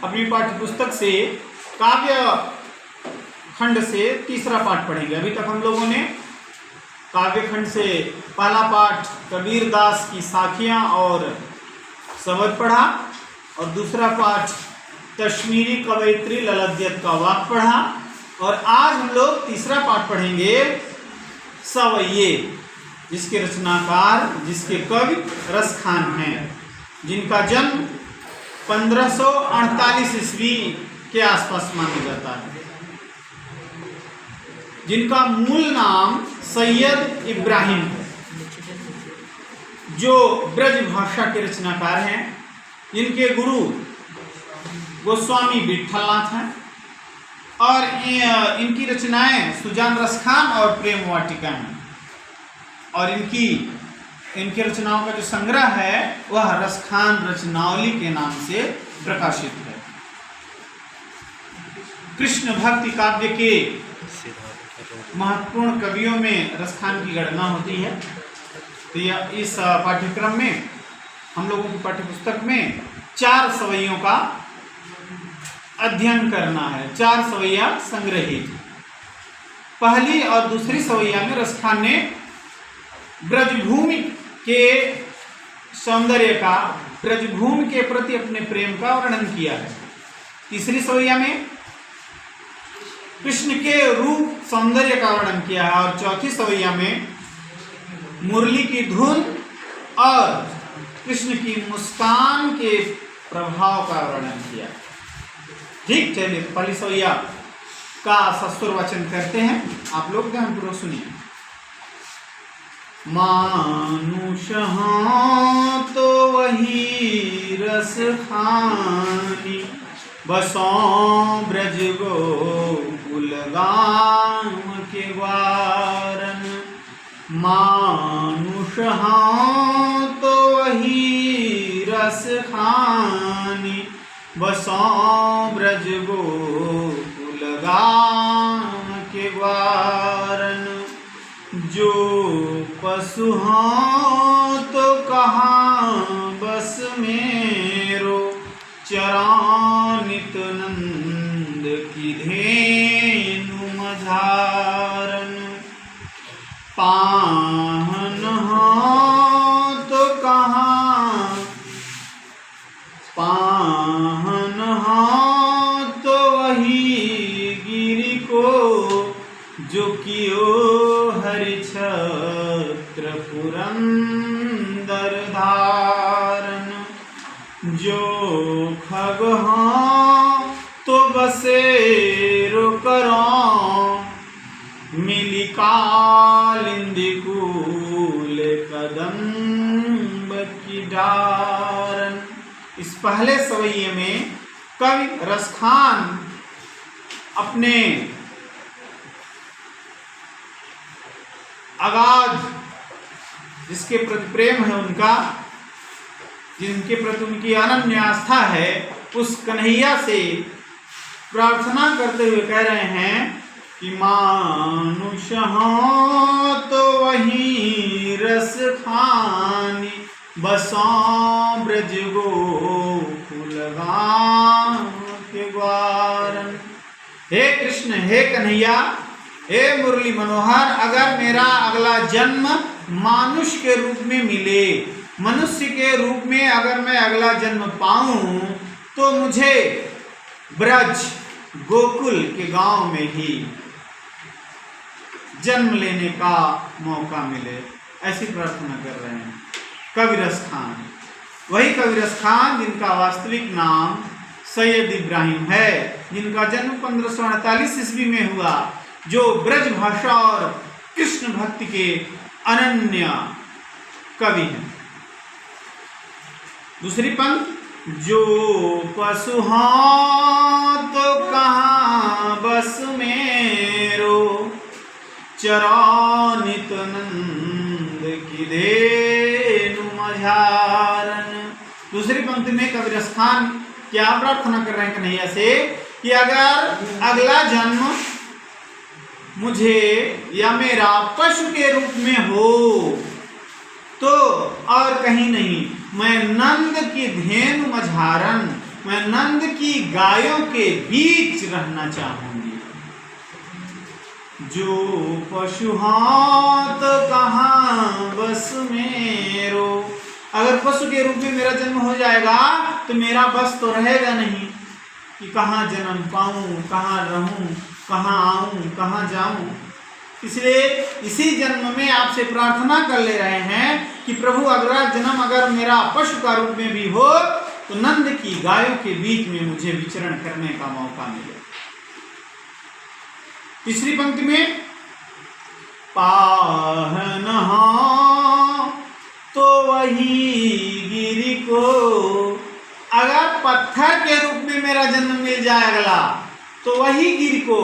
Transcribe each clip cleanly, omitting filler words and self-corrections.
अपनी पाठ्य पुस्तक से काव्य खंड से तीसरा पाठ पढ़ेंगे। अभी तक हम लोगों ने काव्य खंड से पहला पाठ कबीर दास की साखियां और शब्द पढ़ा और दूसरा पाठ कश्मीरी कवयित्री ललद्यत का वाक पढ़ा और आज हम लोग तीसरा पाठ पढ़ेंगे सवैये, जिसके रचनाकार जिसके कवि रसखान हैं, जिनका जन्म 1548 ईस्वी के आसपास माना जाता है, जिनका मूल नाम सैयद इब्राहिम है, जो ब्रज भाषा के रचनाकार हैं, जिनके गुरु गोस्वामी विठलनाथ हैं और इनकी रचनाएं सुजान रसखान और प्रेम वाटिका हैं और इनकी रचनाओं का जो संग्रह है वह रसखान रचनावली के नाम से प्रकाशित है। कृष्ण भक्ति काव्य के महत्वपूर्ण कवियों में रसखान की गणना होती है। तो यह इस पाठ्यक्रम में हम लोगों की पाठ्यपुस्तक में 4 सवैयों का अध्ययन करना है। 4 सवैया संग्रहित। पहली और दूसरी सवैया में रसखान ने ब्रजभूमि के सौंदर्य का, ब्रजभूमि के प्रति अपने प्रेम का वर्णन किया है। तीसरी सवैया में कृष्ण के रूप सौंदर्य का वर्णन किया है और चौथी सवैया में मुरली की धुन और कृष्ण की मुस्कान के प्रभाव का वर्णन किया। ठीक, चलिए पहली सवैया का सस्वर वचन करते हैं, आप लोग ध्यानपूर्वक सुनिए। मानुष हाँ तो वही रस खानी, बसों ब्रज गोकुल गाम के वारन। मानुष हाँ तो वही रस खानी, बसों ब्रज गोकुल गाम के वारन। जो पशु हाँ तो कहाँ बस मेरो, चरानित नंद की धेनु मझारन। पाहन हाँ तो कहाँ, पाहन हाँ तो वही गिरि को, जो कियो हरि छत्र पुरंदर धारन। जो खग हाँ तो बसेरो करो, मिली कालिंदी कूल कदम्ब की डारन। इस पहले सवैये में कवि रसखान अपने अगाध जिसके प्रति प्रेम है उनका, जिनके प्रति उनकी अनन्य आस्था है, उस कन्हैया से प्रार्थना करते हुए कह रहे हैं कि मानुष हाँ तो वही रस खानी, बसों ब्रज गोकुल गाम के वारन। हे कृष्ण, हे कन्हैया, हे मुरली मनोहर, अगर मेरा अगला जन्म मानुष के रूप में मिले, मनुष्य के रूप में अगर मैं अगला जन्म पाऊं, तो मुझे ब्रज गोकुल के गांव में ही जन्म लेने का मौका मिले, ऐसी प्रार्थना कर रहे हैं कवि रसखान। वही कवि रसखान जिनका वास्तविक नाम सैयद इब्राहिम है, जिनका जन्म 1548 ईस्वी में हुआ, जो ब्रज भाषा और कृष्ण भक्ति के अनन्य कवि हैं। दूसरी पंक्ति, जो पशु हाँ तो कहाँ बस मेरो, चरानित नंद की धेनु मझारन। दूसरी पंक्ति में कवि रसखान क्या प्रार्थना कर रहे हैं कन्हैया से कि अगर अगला जन्म मुझे या मेरा पशु के रूप में हो तो और कहीं नहीं, मैं नंद की धेनु मझारन, मैं नंद की गायों के बीच रहना चाहूंगी। जो पशु हाथ कहाँ बस मेरो, अगर पशु के रूप में मेरा जन्म हो जाएगा तो मेरा बस तो रहेगा नहीं कि कहाँ जन्म पाऊं, कहाँ रहूं, कहाँ आऊं, कहाँ जाऊं। इसलिए इसी जन्म में आपसे प्रार्थना कर ले रहे हैं कि प्रभु अगला जन्म अगर मेरा पशु का रूप में भी हो तो नंद की गायों के बीच में मुझे विचरण करने का मौका मिले। तीसरी पंक्ति में पाहन तो वही गिरी को, अगर पत्थर के रूप में मेरा जन्म मिल जाएगा तो वही गिरी को,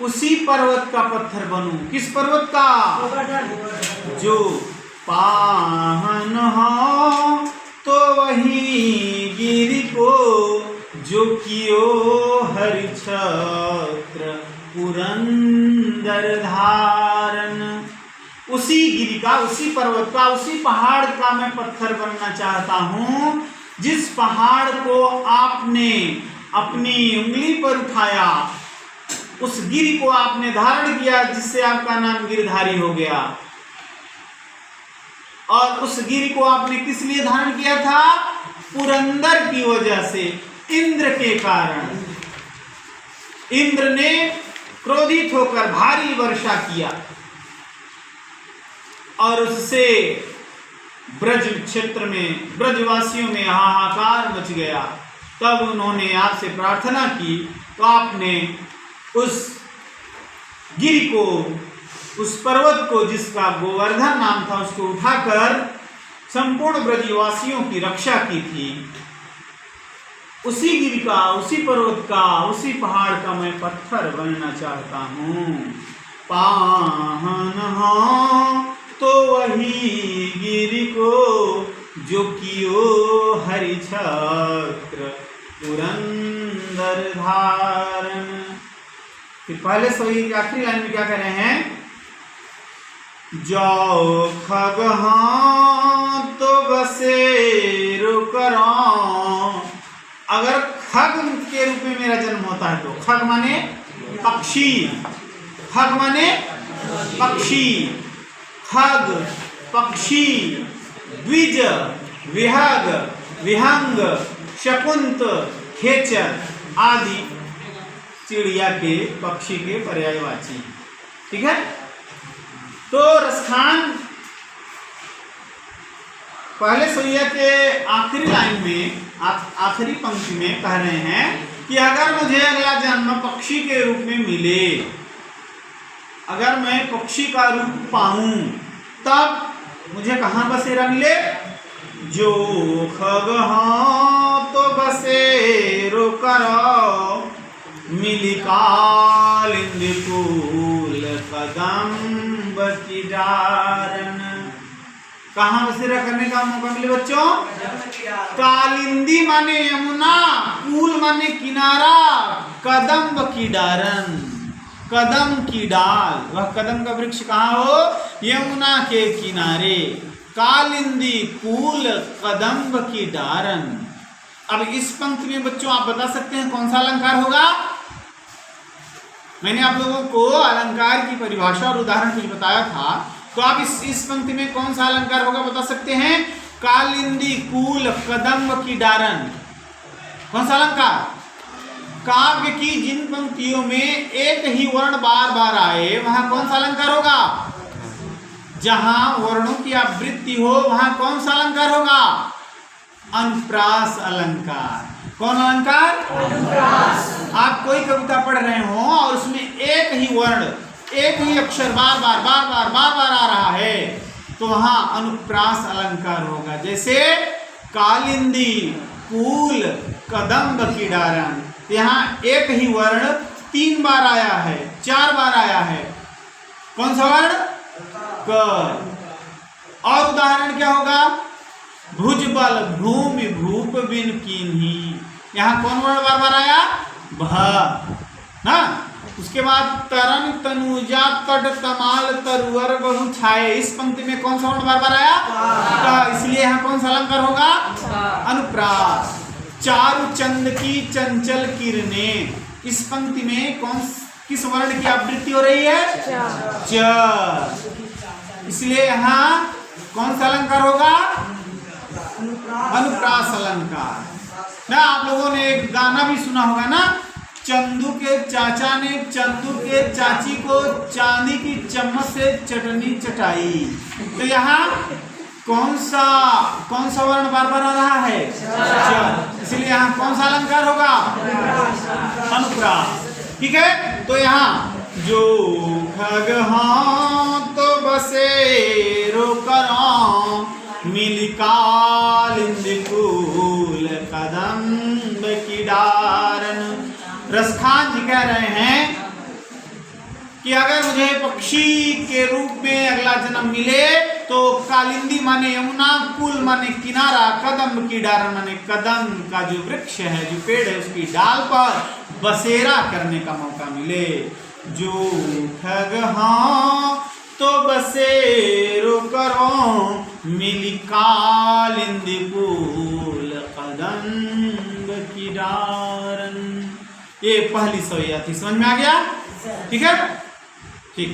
उसी पर्वत का पत्थर बनूं। किस पर्वत का? जो पाहन हो तो वही गिरी को, जो कियो हरि छत्र पुरंदर धारण। उसी गिरी का, उसी पर्वत का, उसी पहाड़ का मैं पत्थर बनना चाहता हूं जिस पहाड़ को आपने अपनी उंगली पर उठाया, उस गिरी को आपने धारण किया जिससे आपका नाम गिरधारी हो गया। और उस गिरी को आपने किस लिए धारण किया था? पुरंदर की वजह से, इंद्र के कारण। इंद्र ने क्रोधित होकर भारी वर्षा किया और उससे ब्रज क्षेत्र में, ब्रजवासियों में हाहाकार मच गया। तब उन्होंने आपसे प्रार्थना की तो आपने उस गिरी को, उस पर्वत को जिसका गोवर्धन नाम था, उसको उठाकर संपूर्ण ब्रजवासियों की रक्षा की थी। उसी गिरी का, उसी पर्वत का, उसी पहाड़ का मैं पत्थर बनना चाहता हूँ। पाहन हो तो वही गिरी को, जो कियो हरि छत्र पुरंदर धारण। फिर पहले सोई की आखिरी लाइन में क्या कह रहे हैं? जो खग तो बसेरो करो, अगर खग के रूप में मेरा जन्म होता है तो, खग माने पक्षी, खग माने पक्षी, खग पक्षी, द्विज, विहग, विहंग, शकुंत, खेचर आदि चिड़िया के, पक्षी के पर्यायवाची। ठीक है। तो रसखान पहले सोइया के आखिरी लाइन में, आखिरी पंक्ति में कह रहे हैं कि अगर मुझे अगला जन्म पक्षी के रूप में मिले, अगर मैं पक्षी का रूप पाऊं, तब मुझे कहाँ बसेरा मिले? जो खग तो बसेरो करो, मिली कालिंदी फूल कदम्ब की डारन। कहाँ बसेरा करने का मौका मिले बच्चों? कालिंदी माने यमुना, कूल माने किनारा, कदम्ब की डारन, कदम की डाल। वह कदम का वृक्ष कहाँ हो? यमुना के किनारे। कालिंदी कूल कदम्ब की डारन। अब इस पंक्ति में बच्चों आप बता सकते हैं कौन सा अलंकार होगा? मैंने आप लोगों को अलंकार की परिभाषा और उदाहरण कुछ बताया था, तो आप इस पंक्ति में कौन सा अलंकार होगा बता सकते हैं? कालिंदी कूल कदम्ब की डारन। कौन सा अलंकार? काव्य की जिन पंक्तियों में एक ही वर्ण बार बार आए वहां कौन सा अलंकार होगा? जहां वर्णों की आवृत्ति हो वहां कौन सा अलंकार होगा? अनुप्रास अलंकार। कौन अलंकार? अनुप्रास। आप कोई कविता पढ़ रहे हो और उसमें एक ही वर्ण, एक ही अक्षर बार बार आ रहा है तो वहां अनुप्रास अलंकार होगा। जैसे कालिंदी कूल कदम्ब की डारन, यहाँ एक ही वर्ण 3 बार आया है, 4 बार आया है। कौन सा वर्ण? क। और उदाहरण क्या होगा? भुजबल भूमि भूप बिन कीन्ही, यहाँ कौन वर्ण बार बार आया? भ ना। उसके बाद तरन तनुजा तट तमाल तरुवर बहु छाए, इस पंक्ति में कौन सा वर्ण बार बार आया? इसलिए यहाँ कौन सा अलंकार होगा? अनुप्रास। चारु चंद की चंचल किरणें। इस पंक्ति में किस वर्ण की आवृत्ति हो रही है? च। इसलिए यहाँ कौन सा अलंकार होगा? अनुप्रास अलंकार ना। आप लोगों ने एक गाना भी सुना होगा ना, चंदू के चाचा ने चंदू के चाची को चांदी की चम्मच से चटनी चटाई। तो यहाँ कौन सा वर्ण बार बार आ रहा है? च। इसलिए यहाँ कौन सा अलंकार होगा? अनुप्रास। ठीक है, तो यहाँ जो खग तो बसेरो करो मिली कालिंद फूल कदम्ब की डारन। रसखान जी कह रहे हैं कि अगर मुझे पक्षी के रूप में अगला जन्म मिले तो कालिंदी माने यमुना, कुल माने किनारा, कदम्ब की डारन माने कदम का जो वृक्ष है, जो पेड़ है, उसकी डाल पर बसेरा करने का मौका मिले। जो खग तो बसेरो करो मिली कालिंदी फूल कदम्ब की डारन। ये पहली सोया थी, समझ में आ गया? ठीक है, ठीक।